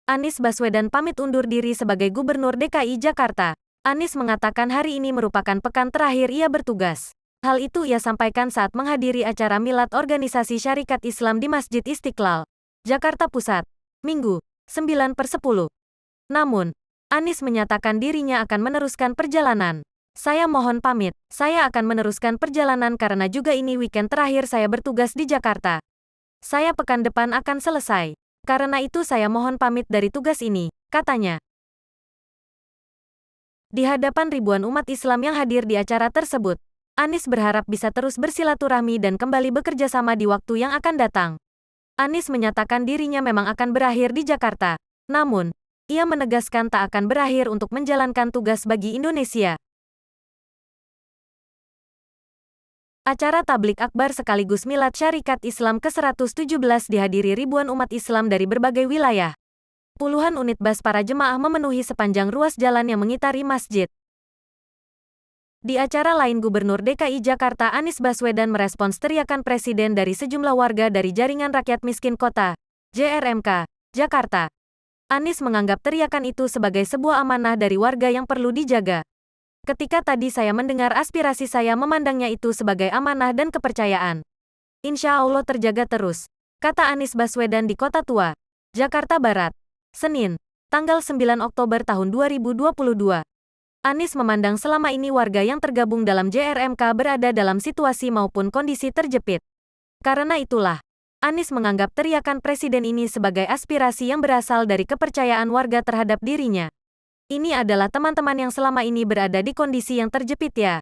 Anies Baswedan pamit undur diri sebagai Gubernur DKI Jakarta. Anies mengatakan hari ini merupakan pekan terakhir ia bertugas. Hal itu ia sampaikan saat menghadiri acara milad organisasi Syarikat Islam di Masjid Istiqlal, Jakarta Pusat, Minggu, 9/10. Namun, Anies menyatakan dirinya akan meneruskan perjalanan. Saya mohon pamit, saya akan meneruskan perjalanan karena juga ini weekend terakhir saya bertugas di Jakarta. Saya pekan depan akan selesai. Karena itu saya mohon pamit dari tugas ini, katanya. Di hadapan ribuan umat Islam yang hadir di acara tersebut, Anies berharap bisa terus bersilaturahmi dan kembali bekerja sama di waktu yang akan datang. Anies menyatakan dirinya memang akan berakhir di Jakarta. Namun, ia menegaskan tak akan berakhir untuk menjalankan tugas bagi Indonesia. Acara tablik akbar sekaligus milad Syarikat Islam ke-117 dihadiri ribuan umat Islam dari berbagai wilayah. Puluhan unit bus para jemaah memenuhi sepanjang ruas jalan yang mengitari masjid. Di acara lain Gubernur DKI Jakarta Anies Baswedan merespons teriakan Presiden dari sejumlah warga dari Jaringan Rakyat Miskin Kota, JRMK, Jakarta. Anies menganggap teriakan itu sebagai sebuah amanah dari warga yang perlu dijaga. Ketika tadi saya mendengar aspirasi saya memandangnya itu sebagai amanah dan kepercayaan. Insya Allah terjaga terus, kata Anies Baswedan di Kota Tua, Jakarta Barat, Senin, tanggal 9 Oktober tahun 2022. Anies memandang selama ini warga yang tergabung dalam JRMK berada dalam situasi maupun kondisi terjepit. Karena itulah, Anies menganggap teriakan Presiden ini sebagai aspirasi yang berasal dari kepercayaan warga terhadap dirinya. Ini adalah teman-teman yang selama ini berada di kondisi yang terjepit ya.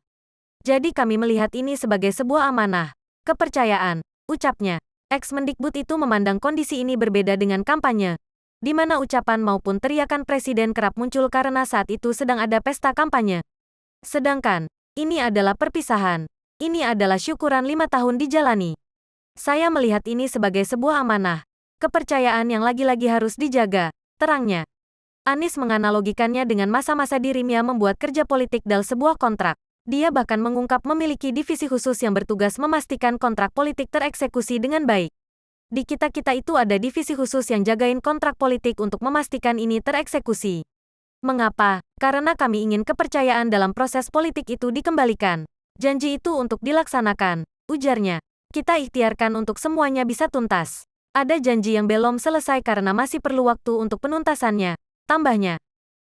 Jadi kami melihat ini sebagai sebuah amanah, kepercayaan, ucapnya. Ex-Mendikbud itu memandang kondisi ini berbeda dengan kampanye, di mana ucapan maupun teriakan Presiden kerap muncul karena saat itu sedang ada pesta kampanye. Sedangkan, ini adalah perpisahan. Ini adalah syukuran 5 tahun dijalani. Saya melihat ini sebagai sebuah amanah, kepercayaan yang lagi-lagi harus dijaga, terangnya. Anies menganalogikannya dengan masa-masa dirinya membuat kerja politik dalam sebuah kontrak. Dia bahkan mengungkap memiliki divisi khusus yang bertugas memastikan kontrak politik tereksekusi dengan baik. Di kita-kita itu ada divisi khusus yang jagain kontrak politik untuk memastikan ini tereksekusi. Mengapa? Karena kami ingin kepercayaan dalam proses politik itu dikembalikan. Janji itu untuk dilaksanakan, ujarnya. Kita ikhtiarkan untuk semuanya bisa tuntas. Ada janji yang belum selesai karena masih perlu waktu untuk penuntasannya, tambahnya.